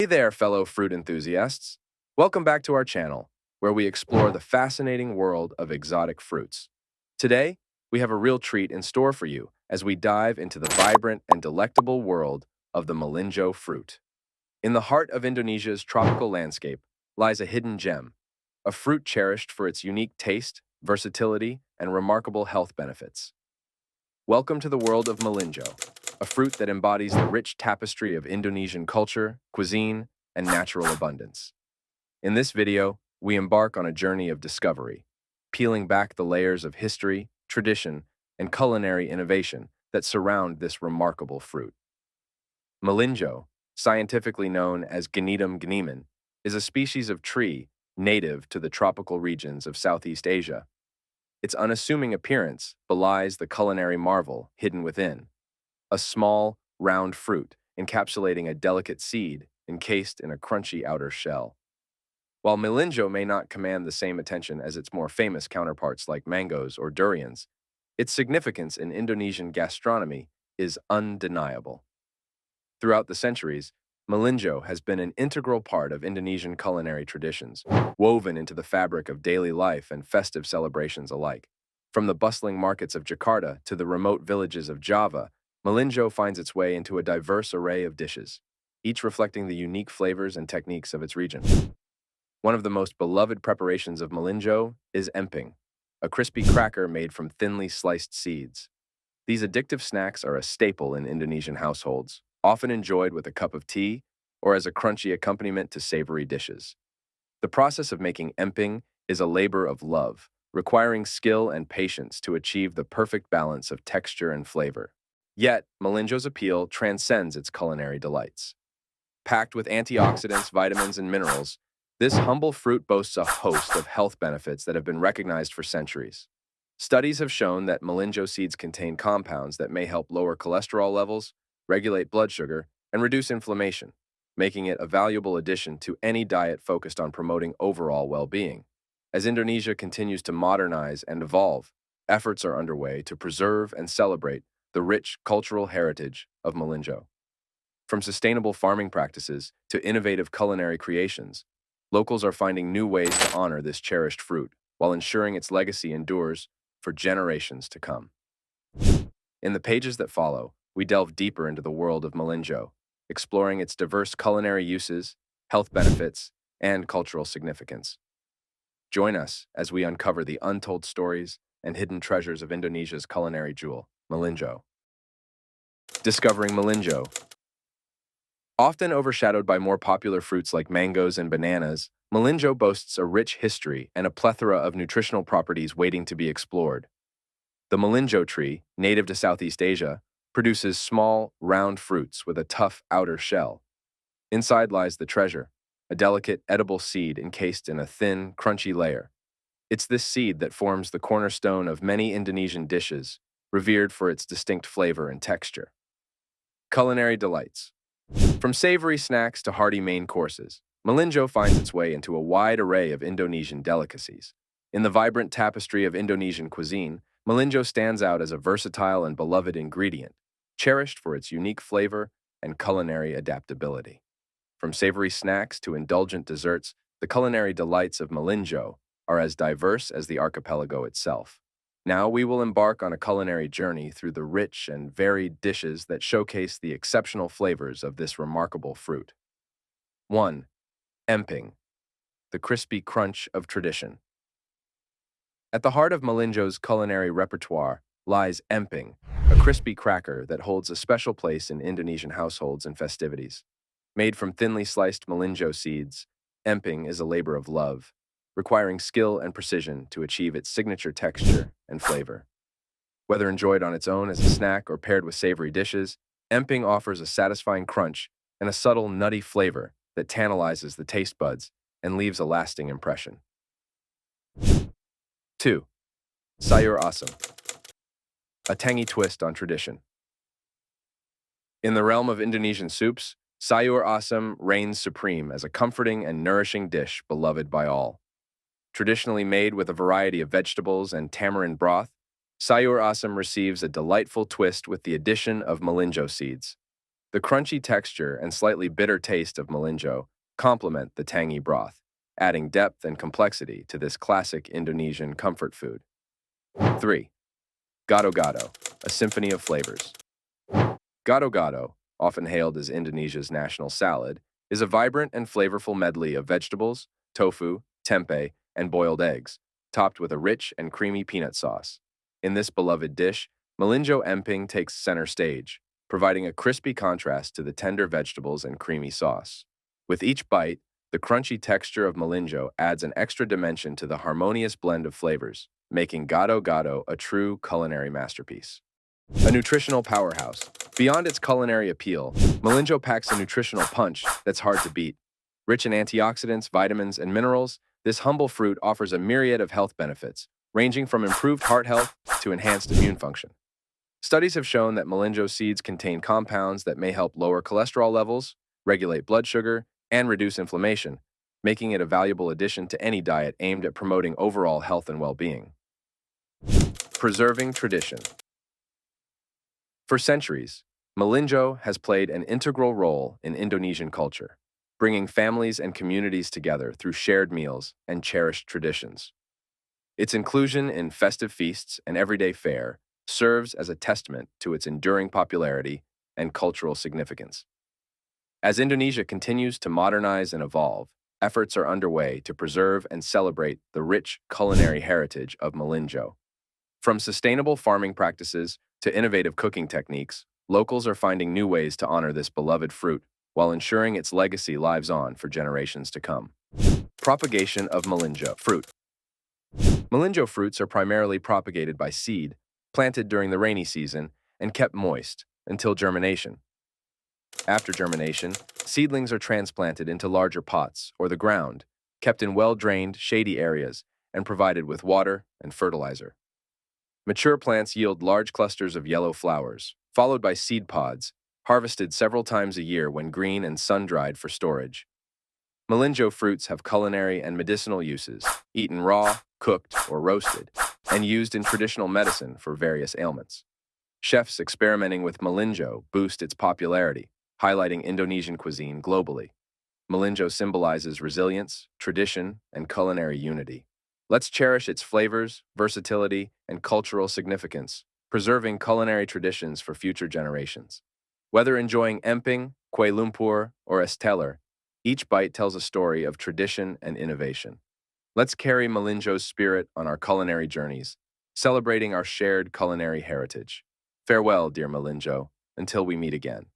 Hey there, fellow fruit enthusiasts. Welcome back to our channel, where we explore the fascinating world of exotic fruits. Today, we have a real treat in store for you as we dive into the vibrant and delectable world of the Melinjo fruit. In the heart of Indonesia's tropical landscape lies a hidden gem, a fruit cherished for its unique taste, versatility, and remarkable health benefits. Welcome to the world of Melinjo, a fruit that embodies the rich tapestry of Indonesian culture, cuisine, and natural abundance. In this video, we embark on a journey of discovery, peeling back the layers of history, tradition, and culinary innovation that surround this remarkable fruit. Melinjo, scientifically known as Gnetum, is a species of tree native to the tropical regions of Southeast Asia. Its unassuming appearance belies the culinary marvel hidden within, a small, round fruit encapsulating a delicate seed encased in a crunchy outer shell. While Melinjo may not command the same attention as its more famous counterparts like mangoes or durians, its significance in Indonesian gastronomy is undeniable. Throughout the centuries, Melinjo has been an integral part of Indonesian culinary traditions, woven into the fabric of daily life and festive celebrations alike. From the bustling markets of Jakarta to the remote villages of Java, Melinjo finds its way into a diverse array of dishes, each reflecting the unique flavors and techniques of its region. One of the most beloved preparations of Melinjo is emping, a crispy cracker made from thinly sliced seeds. These addictive snacks are a staple in Indonesian households, often enjoyed with a cup of tea or as a crunchy accompaniment to savory dishes. The process of making emping is a labor of love, requiring skill and patience to achieve the perfect balance of texture and flavor. Yet, Melinjo's appeal transcends its culinary delights. Packed with antioxidants, vitamins, and minerals, this humble fruit boasts a host of health benefits that have been recognized for centuries. Studies have shown that Melinjo seeds contain compounds that may help lower cholesterol levels, regulate blood sugar, and reduce inflammation, making it a valuable addition to any diet focused on promoting overall well-being. As Indonesia continues to modernize and evolve, efforts are underway to preserve and celebrate the rich cultural heritage of Melinjo. From sustainable farming practices to innovative culinary creations, locals are finding new ways to honor this cherished fruit while ensuring its legacy endures for generations to come. In the pages that follow, we delve deeper into the world of Melinjo, exploring its diverse culinary uses, health benefits, and cultural significance. Join us as we uncover the untold stories and hidden treasures of Indonesia's culinary jewel, Melinjo. Discovering Melinjo. Often overshadowed by more popular fruits like mangoes and bananas, Melinjo boasts a rich history and a plethora of nutritional properties waiting to be explored. The Melinjo tree, native to Southeast Asia, produces small, round fruits with a tough outer shell. Inside lies the treasure, a delicate, edible seed encased in a thin, crunchy layer. It's this seed that forms the cornerstone of many Indonesian dishes, revered for its distinct flavor and texture. Culinary delights. From savory snacks to hearty main courses, Melinjo finds its way into a wide array of Indonesian delicacies. In the vibrant tapestry of Indonesian cuisine, Melinjo stands out as a versatile and beloved ingredient, cherished for its unique flavor and culinary adaptability. From savory snacks to indulgent desserts, the culinary delights of Melinjo are as diverse as the archipelago itself. Now we will embark on a culinary journey through the rich and varied dishes that showcase the exceptional flavors of this remarkable fruit. 1. Emping, the crispy crunch of tradition. At the heart of Melinjo's culinary repertoire lies emping, a crispy cracker that holds a special place in Indonesian households and festivities. Made from thinly sliced Melinjo seeds, emping is a labor of love, requiring skill and precision to achieve its signature texture and flavor. Whether enjoyed on its own as a snack or paired with savory dishes, emping offers a satisfying crunch and a subtle nutty flavor that tantalizes the taste buds and leaves a lasting impression. 2. Sayur asam, a tangy twist on tradition. In the realm of Indonesian soups, sayur asam reigns supreme as a comforting and nourishing dish beloved by all. Traditionally made with a variety of vegetables and tamarind broth, sayur asam receives a delightful twist with the addition of Melinjo seeds. The crunchy texture and slightly bitter taste of Melinjo complement the tangy broth, adding depth and complexity to this classic Indonesian comfort food. 3. Gado-gado, a symphony of flavors. Gado-gado, often hailed as Indonesia's national salad, is a vibrant and flavorful medley of vegetables, tofu, tempeh, and boiled eggs, topped with a rich and creamy peanut sauce. In this beloved dish, Melinjo emping takes center stage, providing a crispy contrast to the tender vegetables and creamy sauce. With each bite, the crunchy texture of Melinjo adds an extra dimension to the harmonious blend of flavors, making Gado-gado a true culinary masterpiece. A nutritional powerhouse. Beyond its culinary appeal, Melinjo packs a nutritional punch that's hard to beat. Rich in antioxidants, vitamins, and minerals, this humble fruit offers a myriad of health benefits, ranging from improved heart health to enhanced immune function. Studies have shown that Melinjo seeds contain compounds that may help lower cholesterol levels, regulate blood sugar, and reduce inflammation, making it a valuable addition to any diet aimed at promoting overall health and well-being. Preserving tradition. For centuries, Melinjo has played an integral role in Indonesian culture, bringing families and communities together through shared meals and cherished traditions. Its inclusion in festive feasts and everyday fare serves as a testament to its enduring popularity and cultural significance. As Indonesia continues to modernize and evolve, efforts are underway to preserve and celebrate the rich culinary heritage of Melinjo. From sustainable farming practices to innovative cooking techniques, locals are finding new ways to honor this beloved fruit while ensuring its legacy lives on for generations to come. Propagation of Melinjo fruit. Melinjo fruits are primarily propagated by seed, planted during the rainy season, and kept moist until germination. After germination, seedlings are transplanted into larger pots or the ground, kept in well-drained, shady areas, and provided with water and fertilizer. Mature plants yield large clusters of yellow flowers, followed by seed pods, harvested several times a year when green and sun-dried for storage. Melinjo fruits have culinary and medicinal uses, eaten raw, cooked, or roasted, and used in traditional medicine for various ailments. Chefs experimenting with Melinjo boost its popularity, highlighting Indonesian cuisine globally. Melinjo symbolizes resilience, tradition, and culinary unity. Let's cherish its flavors, versatility, and cultural significance, preserving culinary traditions for future generations. Whether enjoying emping, 𝐴 lumpur, or esteller, each bite tells a story of tradition and innovation. Let's carry Melinjo's spirit on our culinary journeys, celebrating our shared culinary heritage. Farewell, dear Melinjo, until we meet again.